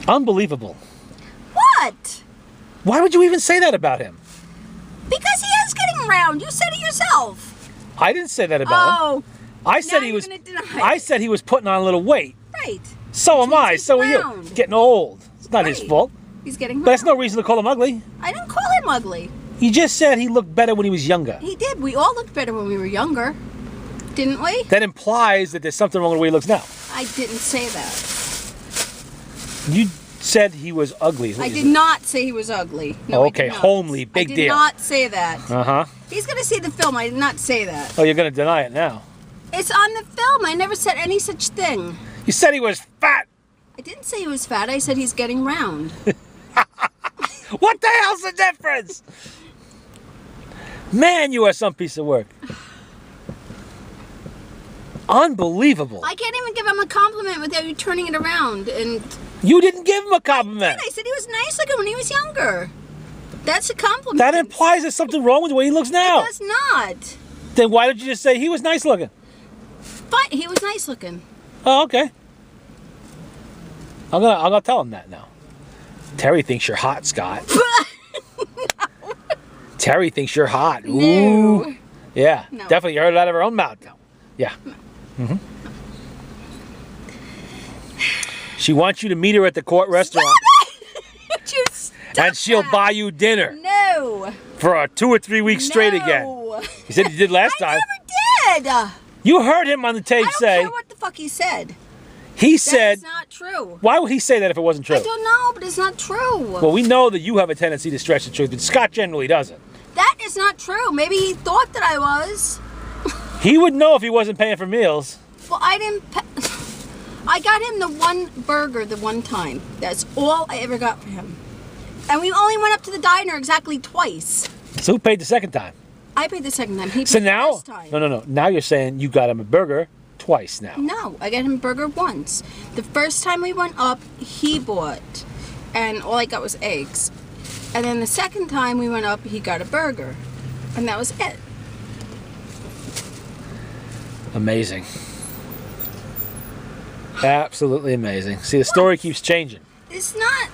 Unbelievable. What? Why would you even say that about him? Because he is getting round. You said it yourself. I didn't say that about him. I said now he you're was. gonna deny I it. said he was putting on a little weight. Right. So am I. he's So are you. round. Getting old. It's not his Right. fault. He's getting round. But that's no reason to call him ugly. I didn't call him ugly. You just said he looked better when he was younger. He did. We all looked better when we were younger. Didn't we? That implies that there's something wrong with the way he looks now. I didn't say that. You said he was ugly. is what I you did said. not say he was ugly. No, I Okay, did not. homely, big I deal. did not say that. Uh-huh. He's going to see the film. I did not say that. Oh, you're going to deny it now. It's on the film. I never said any such thing. You said he was fat. I didn't say he was fat. I said he's getting round. What the hell's the difference? Man, you are some piece of work. Unbelievable. I can't even give him a compliment without you turning it around. And You didn't give him a compliment. I said he was nice looking when he was younger. That's a compliment. That implies there's something wrong with the way he looks now. It does not. Then why did you just say he was nice looking? But he was nice looking. Oh, okay. I'm gonna tell him that now. Terry thinks you're hot, Scott. Terry thinks you're hot. No. Ooh. Yeah. No. Definitely. You heard it out of her own mouth. Yeah. Mm-hmm. She wants you to meet her at the court restaurant, You stop and she'll that. buy you dinner No. for 2 or 3 weeks straight again. No. He said he did last I time. never did. I You heard him on the tape don't say care what the fuck he said. he That said. is not true. Why would he say that if it wasn't true? I don't know, but it's not true. Well, we know that you have a tendency to stretch the truth, but Scott generally doesn't. That is not true. Maybe he thought that I was. He would know if he wasn't paying for meals. Well, I didn't. I got him the one burger the one time. That's all I ever got for him. And we only went up to the diner exactly twice. So who paid the second time? I paid the second time. He paid So the now, first time. no. Now you're saying you got him a burger twice now. No, I got him a burger once. The first time we went up, he bought, and all I got was eggs. And then the second time we went up, he got a burger, and that was it. Amazing. Absolutely amazing. See, the story keeps changing. It's not.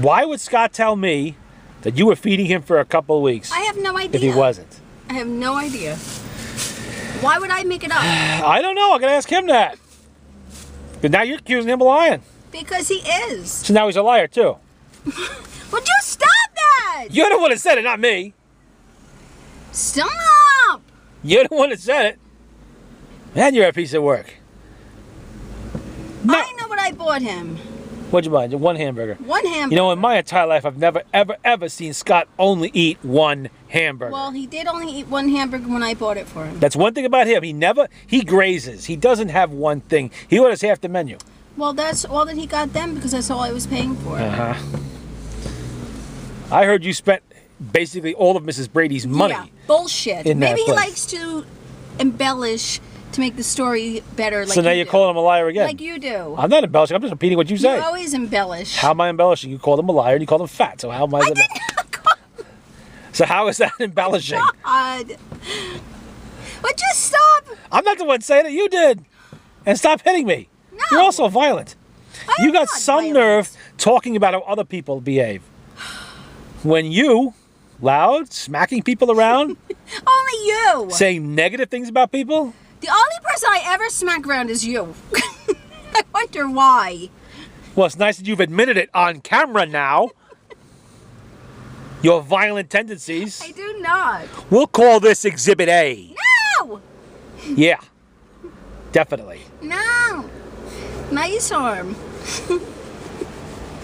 Why would Scott tell me that you were feeding him for a couple of weeks I have no idea. if he wasn't? I have no idea. Why would I make it up? I don't know. I'm going to ask him that. But now you're accusing him of lying. Because he is. So now he's a liar, too. Would you stop that? You're the one that said it, not me. Stop! You're the one that said it. Man, you're a piece of work. No. I know what I bought him. What'd you buy? One hamburger. One hamburger. You know, in my entire life, I've never, ever seen Scott only eat one hamburger. Well, he did only eat one hamburger when I bought it for him. That's one thing about him. He grazes. He doesn't have one thing. He orders half the menu. Well, that's all that he got then because that's all I was paying for. Uh-huh. I heard you spent basically all of Mrs. Brady's money. Yeah, bullshit. in that Maybe he place. likes to embellish to make the story better. Like So now you you're do. calling him a liar again. Like you do. I'm not embellishing. I'm just repeating what you You say. always embellish. How am I embellishing? You called him a liar and you called him fat. So how am I? I didn't call So how is that embellishing? God. Would you stop? I'm not the one saying it. You did. And stop hitting me. No. You're also violent. I You am got not some violent. nerve talking about how other people behave. When you, loud, smacking people around, Only you. saying negative things about people, The only person I ever smack around is you. I wonder why. well, it's nice that you've admitted it on camera now. Your violent tendencies. I do not. We'll call this Exhibit A. No. Yeah, definitely. No. Nice arm.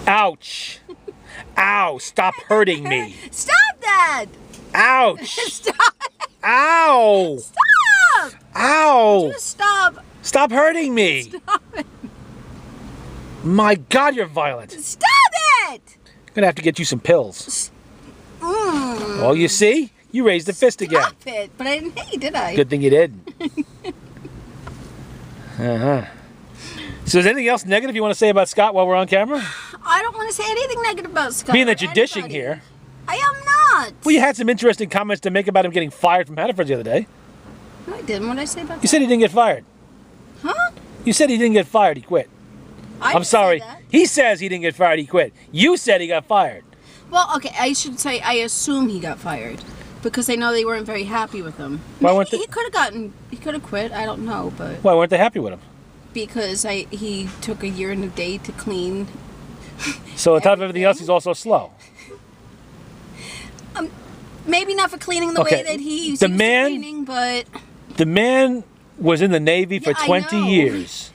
Ouch. Ow, stop hurting me. Stop that. Ouch. Stop. Ow. Stop. Ow. Just stop. Stop hurting me. Stop it. My God, you're violent. Stop it. I'm going to have to get you some pills. Mm. Oh, you see? You raised the fist again. Stop it. But I didn't hit you, did I? Good thing you did. Uh-huh. So is there anything else negative you want to say about Scott while we're on camera? I don't want to say anything negative about Scott. Being that you're or dishing anybody. here. I am not. Well, you had some interesting comments to make about him getting fired from Hannaford the other day. No, I didn't. What did I say about You that? said he didn't get fired. Huh? You said he didn't get fired. He quit. I I'm didn't say sorry. that. He says he didn't get fired. He quit. You said he got fired. Well, okay, I should say I assume he got fired because I know they weren't very happy with him. Why Maybe weren't they- he could have quit. I don't know, but Why weren't they happy with him? because he took a year and a day to clean. So on top of everything else, he's also slow. Maybe not for cleaning the Okay, way that he used the to man- cleaning, but The man was in the Navy for Yeah, I 20 know. years.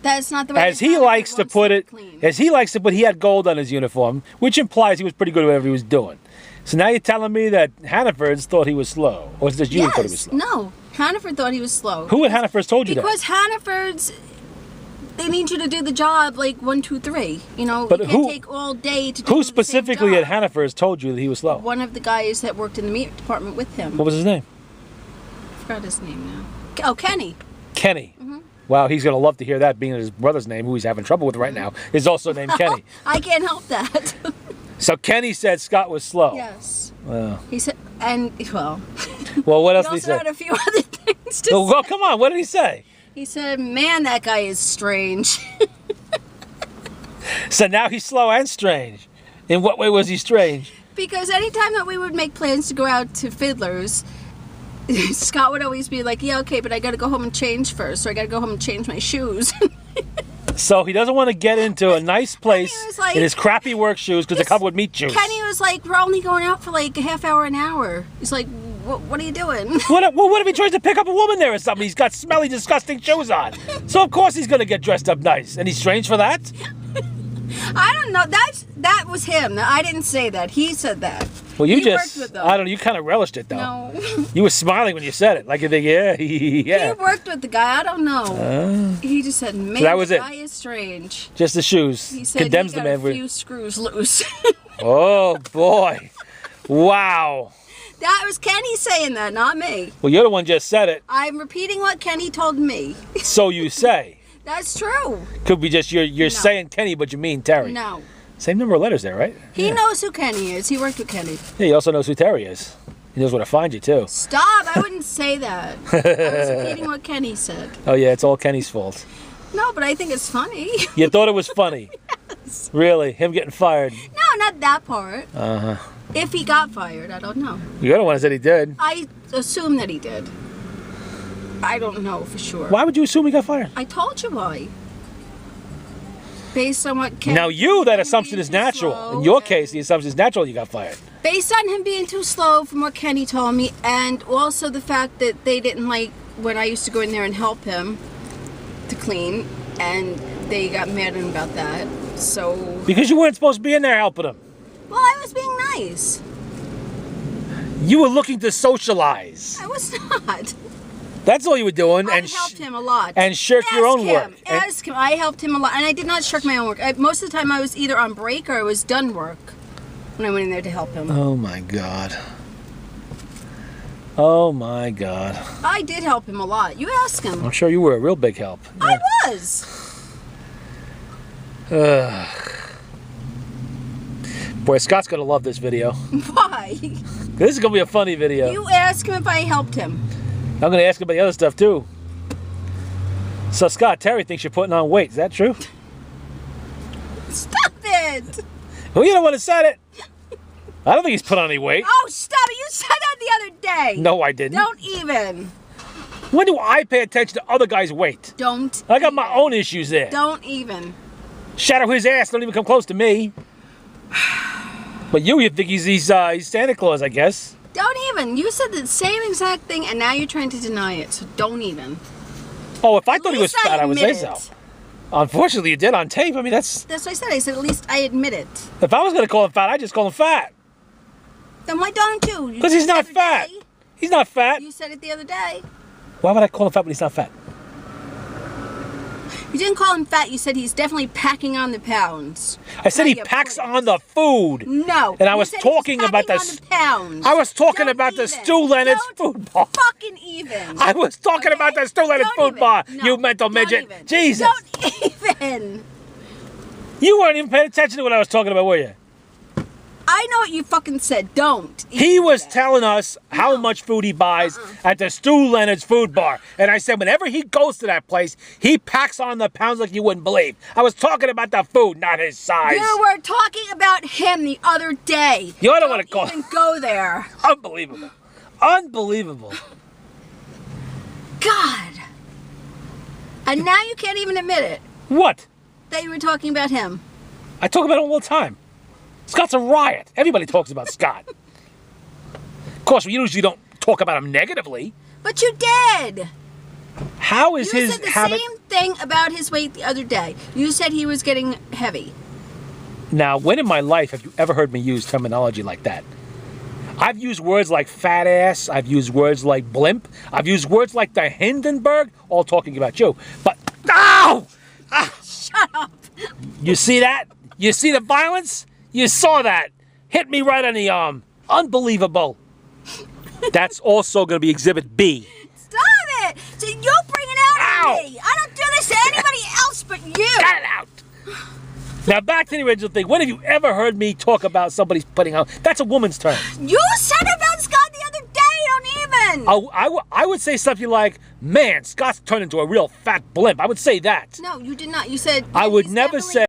that's not the way. As that he Hannaford likes to wants put them it, clean. he had gold on his uniform, which implies he was pretty good at whatever he was doing. So now you're telling me that Hannaford's thought he was slow, or is this you who thought he was Yes, slow? no. Hannaford thought he was slow. Who at Hannaford's told you Because Hannaford's, they need you to do the job like 1, 2, 3. You know, But you can't who- take all day to that? do Who the same specifically job. at Hannaford's told you that he was slow? One of the guys that worked in the meat department with him. What was his name? I forgot his name now. Oh, Kenny. Kenny. Mm-hmm. Wow, he's gonna love to hear that. Being his brother's name, who he's having trouble with right now, is also named Kenny. I can't help that. So Kenny said Scott was slow. Yes. Wow. He said, and well, Well, what he else did he also say? had a few other things to Well, say. come on. What did he say? He said, "Man, that guy is strange." So now he's slow and strange. In what way was he strange? Because anytime that we would make plans to go out to Fiddler's, Scott would always be like, "Yeah, okay, but I got to go home and change first, or I got to go home and change my shoes." So he doesn't want to get into a nice place was like- in his crappy work shoes because they're covered with meat juice. Kenny was like, "We're only going out for like a half hour, an hour." He's like, "What are you doing?" What if he tries to pick up a woman there or something? He's got smelly, disgusting shoes on. So of course he's going to get dressed up nice. And he's strange for that? I don't know. That was him. I didn't say that. He said that. Well, you He just, worked with them. I don't know, you kind of relished it though. No. You were smiling when you said it. Like you think, yeah, yeah. He worked with the guy. I don't know. He just said, "Man, that was the it. guy is strange." Just the shoes. He said Condemns he the got man. a few screws loose. Oh, boy. Wow. That was Kenny saying that, not me. Well, you're the one just said it. I'm repeating what Kenny told me. So you say. That's true. Could be just you're saying Kenny, but you mean Terry. No. Same number of letters there, right? He knows who Kenny is. He worked with Kenny. Yeah, he also knows who Terry is. He knows where to find you, too. Stop. I wouldn't say that. I was repeating what Kenny said. Oh, yeah, it's all Kenny's fault. No, but I think it's funny. You thought it was funny. Really? Him getting fired? No, not that part. Uh-huh. If he got fired, I don't know. You're the one that said he did. I assume that he did. I don't know for sure. Why would you assume he got fired? I told you why. Based on what Kenny Now, you, that being assumption is too natural. slow In your and- case, the assumption is natural you got fired. Based on him being too slow, from what Kenny told me, and also the fact that they didn't like when I used to go in there and help him to clean, and they got mad at him about that. So, Because you weren't supposed to be in there helping him. well, I was being nice. You were looking to socialize. I was not. That's all you were doing. I and helped him a lot. and shirk your Ask own him. work. And- Ask him. I helped him a lot, and I did not shirk my own work. Most of the time, I was either on break or I was done work when I went in there to help him. Oh, my God. Oh, my God. I did help him a lot. You ask him. I'm sure you were a real big help. I was. Boy, Scott's going to love this video. Why? This is going to be a funny video. You ask him if I helped him. I'm going to ask him about the other stuff, too. So, Scott, Terry thinks you're putting on weight. Is that true? Stop it. Well, you're the one that said it. I don't think he's put on any weight. Oh, stop it. You said that the other day. No, I didn't. Don't even. When do I pay attention to other guys' weight? Don't. I got my own issues there. Don't even. Shadow his ass. Don't even come close to me. But you think he's Santa Claus, I guess. Don't even. You said the same exact thing, and now you're trying to deny it. So don't even. Oh, if I At thought he was least I fat, I would say admit so. it. Unfortunately, you did on tape. I mean, that's... That's what I said. I said at least I admit it. If I was going to call him fat, I'd just call him fat. Then why don't you? Because he's not said the other fat. day. He's not fat. You said it the other day. Why would I call him fat when he's not fat? You didn't call him fat. You said he's definitely packing on the pounds. I said How he you packs put it. on the food. No. And I you was said he talking about packing on this- the pounds. I was talking Don't about the even. Stu Leonard's Don't food bar. Fucking even. I was talking about the Stu Leonard's Don't food even. bar, No, you mental don't midget. even. Jesus. Don't even. You weren't even paying attention to what I was talking about, were you? I I know what you fucking said. Don't. He was telling us how much food he buys at the Stu Leonard's food bar. And I said, whenever he goes to that place, he packs on the pounds like you wouldn't believe. I was talking about the food, not his size. You were talking about him the other day. You don't want to go. Even go there. Unbelievable. Unbelievable. God. And now you can't even admit it. What? That you were talking about him. I talk about him all the time. Scott's a riot. Everybody talks about Scott. Of course, we usually don't talk about him negatively. But you did. How is You his said the habit? same thing about his weight the other day. You said he was getting heavy. Now, when in my life have you ever heard me use terminology like that? I've used words like fat ass. I've used words like blimp. I've used words like the Hindenburg, all talking about you. But, ow! Shut up. You see that? You see the violence? You saw that. Hit me right on the arm. Unbelievable. That's also going to be Exhibit B. Stop it. So you bring it out Ow. on me. I don't do this to anybody else but you. Got it out. Now, back to the original thing. When have you ever heard me talk about somebody's putting out? That's a woman's term. You said about Scott the other day. Don't even. I would say something like, man, Scott's turned into a real fat blimp. I would say that. No, you did not. You said I would he's never definitely say